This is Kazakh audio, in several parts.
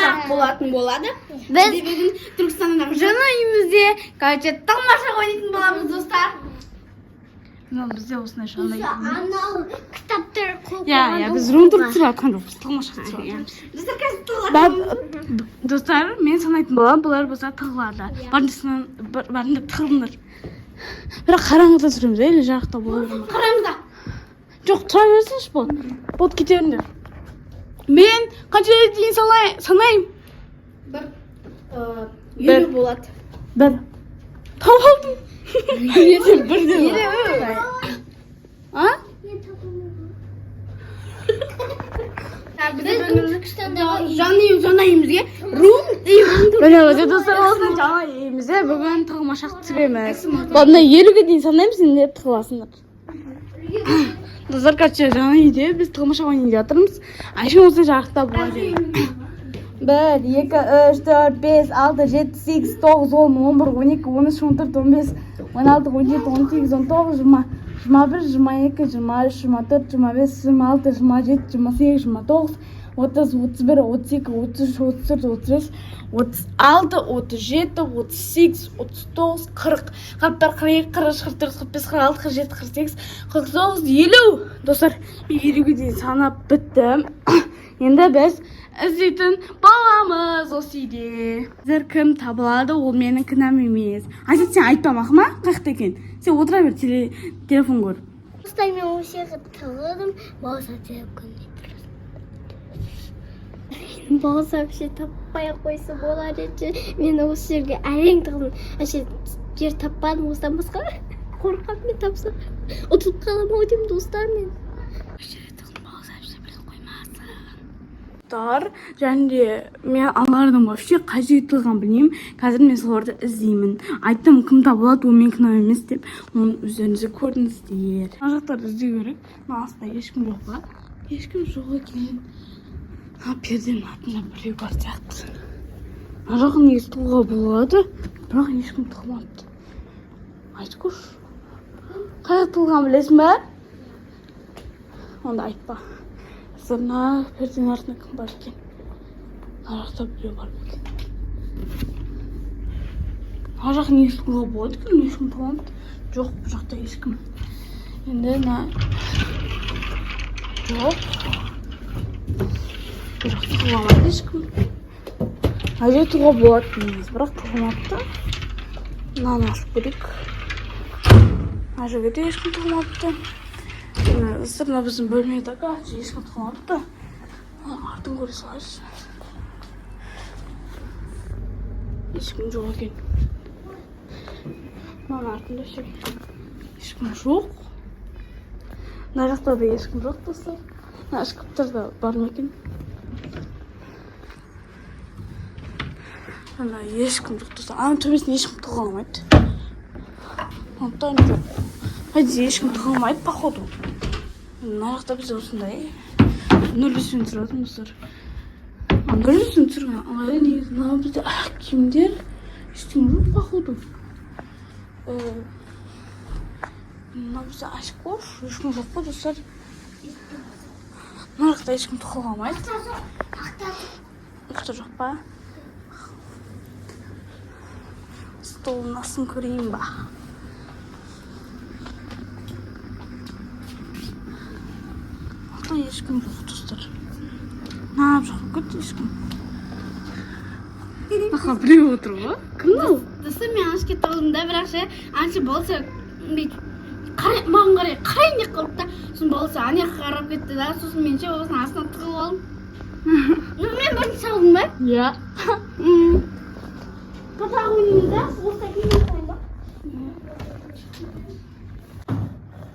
тамаша болатын болады. Біз бүгін Түркістандағы жаңа үйімізде, короче, тамаша ойнайтын боламыз, достар. Мына бізде осындай шандай. Анау кітаптар көп. Иә, біз рұндырып тұрып жатқан жоқпыз, тамаша тұрып жатырмыз. Достар қазір тығылады. Достар, мен санайтын боламын, бұлар болса тығылады. Барында тығылыңдар. Бірақ қараңғыда жүреміз, или жарықта бола бермейді. Қараңызда. Жоқ, тұра берсінші бұл. Болды кете беріңдер. Мен қанша дейін санайым? Елу болады. Бір. Тауып алдым. Бірден. А? Жаңа үйімізге Міне достар, осының жаңа үйімізде бүгін тығылмашақ түсіреміз. Бұларына 50-ге дейін санаймыз, сендер тығыласыңдар. Достар, короче, жаңа үйде біз тығылмашақ ойнап жатырмыз. Айшын осы жарықта болады. 1, 2, 3, 4, 5, 6, 7, 8, 9, 10, 11, 12, 13, 14, 15, 16, 17, 18, 19, 20, 21, 22, 23, 24, 25, 26, 27, 28, 29, 30, 31, 32, 33, 34, 35, 36, 37, 38, 39, 40, 41, 42, 43, 44, 45, 46, 47, 48, 49, 50. Достар, мен 50-ге дейін санап біттім. Енді біз іздейтін боламыз осы үйде. Қазір кім табылады, ол менің кінәм емес. Айсат, сен айтпамақ ма? Қаяқта екен? Сен отыра бер, телефон көр. Осылай мен осы жерге тығылдым, болса телефон болса вообще таппай қойса болар еді. Мен осы жерге әрең тығылдым. Әше жер таппадым, осыдан басқа қорқам мен тапса. Ұтылып қалам ау деймін, достар мен. Және де мен аңғардым вообще қай жерге тығылғанын білмеймін. Қазір мен соларды іздеймін. Айттым, кім табылады, ол мен кінәм емес деп. Оны өздеріңіз көрдіңіздер. Мына жақтарды іздеу керек. Мына астында ешкім жоқ па? Ешкім жоқ екен. Перденің артында біреу бар сияқты. Мына жағын негізі тығуға болады, бірақ ешкім тығылмапты. Айтып көрші. Қай жақта тығылғанын білесің бе? Онда айтпа. Мына перденің артында кім бар екен? Мына жақта біреу бар екен. Мына жағын негізі тығуға болады екен, ешкім тығылмапты. Жоқ, бұл жақта ешкім. Енді жоқ. Бұл жақта тығылмайды ешкім. Мына жерге тығуға болады негізі, бірақ тығылмапты. Мынаны ашып көрейік. Мына жерге де ешкім тығылмапты. Мына біздің бөлмедегі ешкім тығылмапты. Артын көре салайыз. Ешкім жоқ екен. Мына артында ешкім жоқ. Мына жақта да ешкім жоқ, достар. Мына шкаптарда бар ма екен? Мына ешкім жоқ, достар. Аның төбесіне ешкім тығылмайды. Оттан жоқ. Хайде, ешкім тығылмайды, походу. Мына жақта бізде осындай 0,5 тұратын достар. 0,5 тұрған. Алайда негізі мына бізде аяқ киімдер ештеңе жоқ, походу. Мына бізде очко, ешкім жоқ қой, достар. Мына жақта ешкім тығылмайды. Ақта жоқ па? Столын астын көрейін ба? Ешкім жоқ, достар. Нағып жоқ, көтті ешкім. Аха, біреу отыр ма? Кім ол? Достар, мен аншке тығылдым да, бірақ ше, аншы болса, маған қарай қарайын деп қалып та, сосын болса ана жаққа қарап кетті да, сосын мен ше осының астына тығылып алдым. Мен бірін салдым ба? Иә. Қатақ ойнаймын да, осылай кейін қойын ба?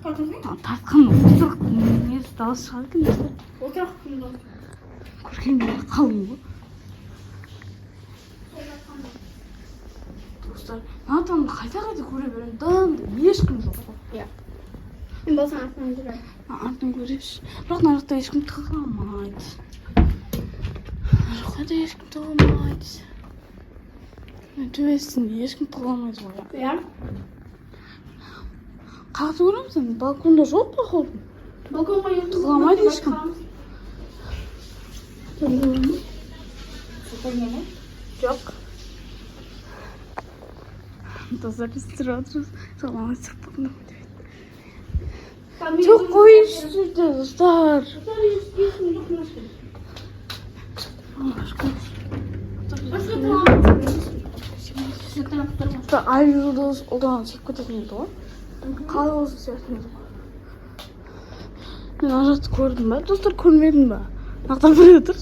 Тартқан отырық несі дауыс шығады екен достар. Отырақ кім болды? Көргенде қалың ғой. Достар, мынатан қайта-қайта көре беремін. Дым, ешкім жоқ қой. Иә. Мен болсам артынан жүрем. Артын көреш. Бірақ мына жақта ешкім тығылмайды. Мына жақта да ешкім тығылмайды. Төбесінде ешкім тығылмайды ғой. Иә. Қағыты көремін сен? Балконда жоқ, походу. Балконға ертіп тығылмайды ешкім. қоймай. Жоқ. Достар біз тұрып отырмыз. Соған сырып болдым. Жоқ қойшы достар. Ай жұлдыз ұлдан шек көтетін еді ғой. Қалай осы сияқты еді ғой. Мен ана жақты көрдім ба? Достар көрмедім ба? Нақтан бір отыр.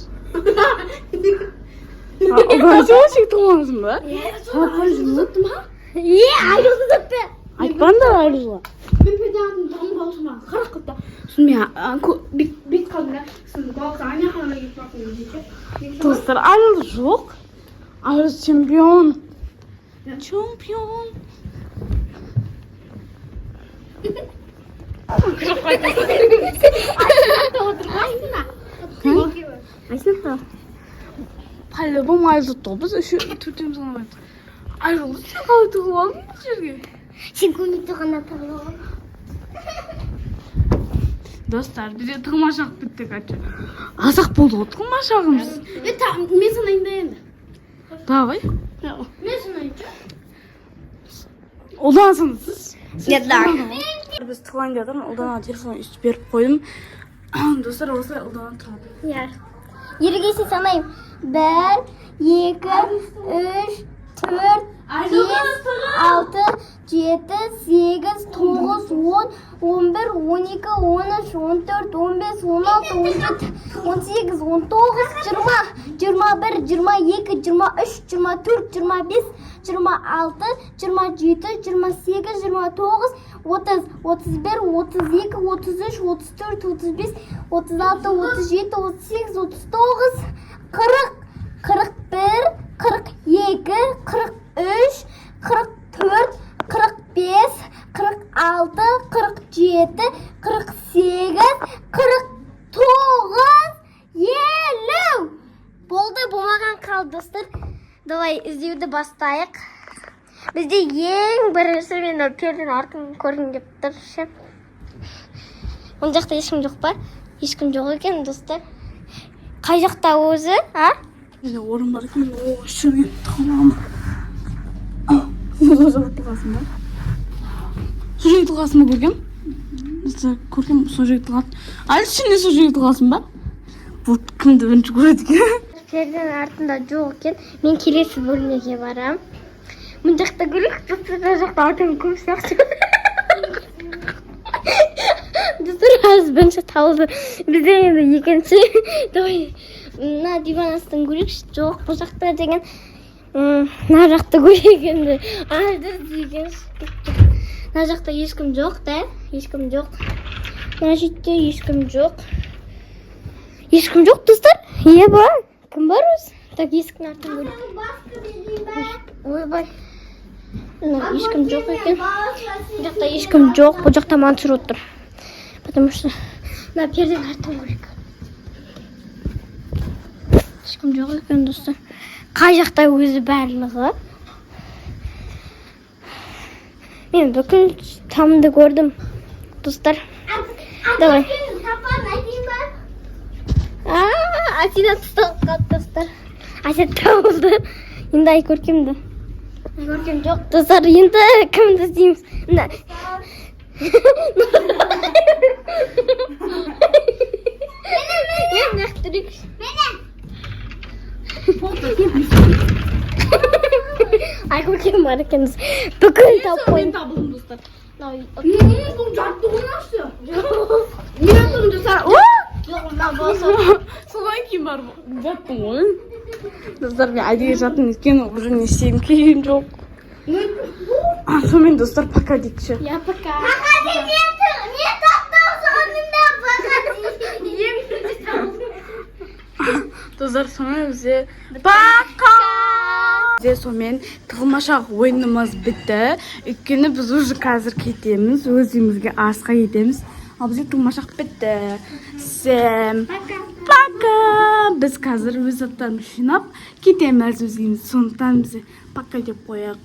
Ұлдан шек тұғамызын ба? Қай жұлдыз ма? ай жұлдыз өтпе. Айтпаңдар ай жұлдызға. Мен педагогтың тоғын балшыма қарақ қытта. Сосын мен бет қалдым да. Сосын балқы ана қалана кетіп бақтым дейді. Достар ай жұлдыз жоқ. Ай жұлдыз чемпион. Чемпион. Айсың По-любому ай жұлдыз біз үші төртеміз ғана байды. Ай жұлдыз сен қалай тығып алдың бұл жерге? сен көмекті ғана тағып Достар, бізде тығымашақ біттік әтші. Азақ болды ғой тығымашағымыз. Мен санайын да енді. Давай. Мен санайыншы. Ұлдан санасыз. Ерлар. Біз тығылайын жатырмын, ұлдана телефон үстіп беріп қойдым. Достар, осылай ұлдана тұрады. Яр. Ерегесі санайым. 1, 2, 3, 4, 5, 6, 7, 8, 9, 10, 11, 12, 13, 14, 15, 16, 17, 18, 19, 20, 21, 22, 23, 24, 25, 26, 27, 28, 29, 30, 31, 32, 33, 34, 35, 36, 37, 38, 39, 40, 41, 42, 43, 44, 45, 46, 47, 48, 49, 50. Болды, болмаған қалды достар. Давай іздеуді бастайық. Бізде ең бірінші мен пердің артын көргім келіп тұр. Ол жақта ешкім жоқ па? Ешкім жоқ екен достар. Қай жақта өзі, а? Менде орын бар екен, шөге тығыламын. Сол жақта тұлғасын ба? Сол жерге тұлғасын ба көргем? Көргем сол жерге тұлғасын. Әлі ішінде сол жерге тұлғасын ба? Бұл кімді бірінші көреді екен? Пердің артында жоқ екен. Мен келесі бөлмеге барам. Мұн жақта көрейік, достар жақта адам көп сияқты. Достар аз бірінші табылды. Бізде енді екінші. Давай, мына диван астын көрейікші. Жоқ, бұл жақта деген. Мына жақта көрейік енді. Ардыр деген. Мына жақта ешкім жоқ, да? Ешкім жоқ. Мына жерде ешкім жоқ. Ешкім жоқ, достар? Е ба? Кім бар өзі? Так, есіктің артын көрейік. Ойбай. Ешкім жоқ екен. Бұл жақта ешкім жоқ. Бұл жақта Мансұр отыр. Потому что мына перден артын көрейік. Ешкім жоқ екен, достар. Қай жақта өзі барлығы? Мен бүкіл тамды көрдім, достар. Давай. Асина тұсталып қалды, достар. Асет табылды. Енді ай көркемді. Көркем жоқ, достар. Енді кімді іздейміз? Мен нақтырек. Ай көркем бар екенбіз. Бүкіл тауып қойын. табылдым, достар. Бұл жатты ойнашты. Мен отырмын достар. Содан кейін бар жаттым ғой. Достар, мен әдейі жаттым екен, уже не істеймін кейін жоқ. Сонымен достар, пока дейікші. Я пока. Достар, сонымен бізде пока! Бізде сонымен тығылмашақ ойынымыз бітті. Өйткені біз уже қазір кетеміз, өзімізге асқа кетеміз. Ал бізде тығылмашақ бітті. Всем пока! Біз қазір өз заттарымызды жинап кетеміз өзіміз. Сондықтан бізде пока деп қояйық.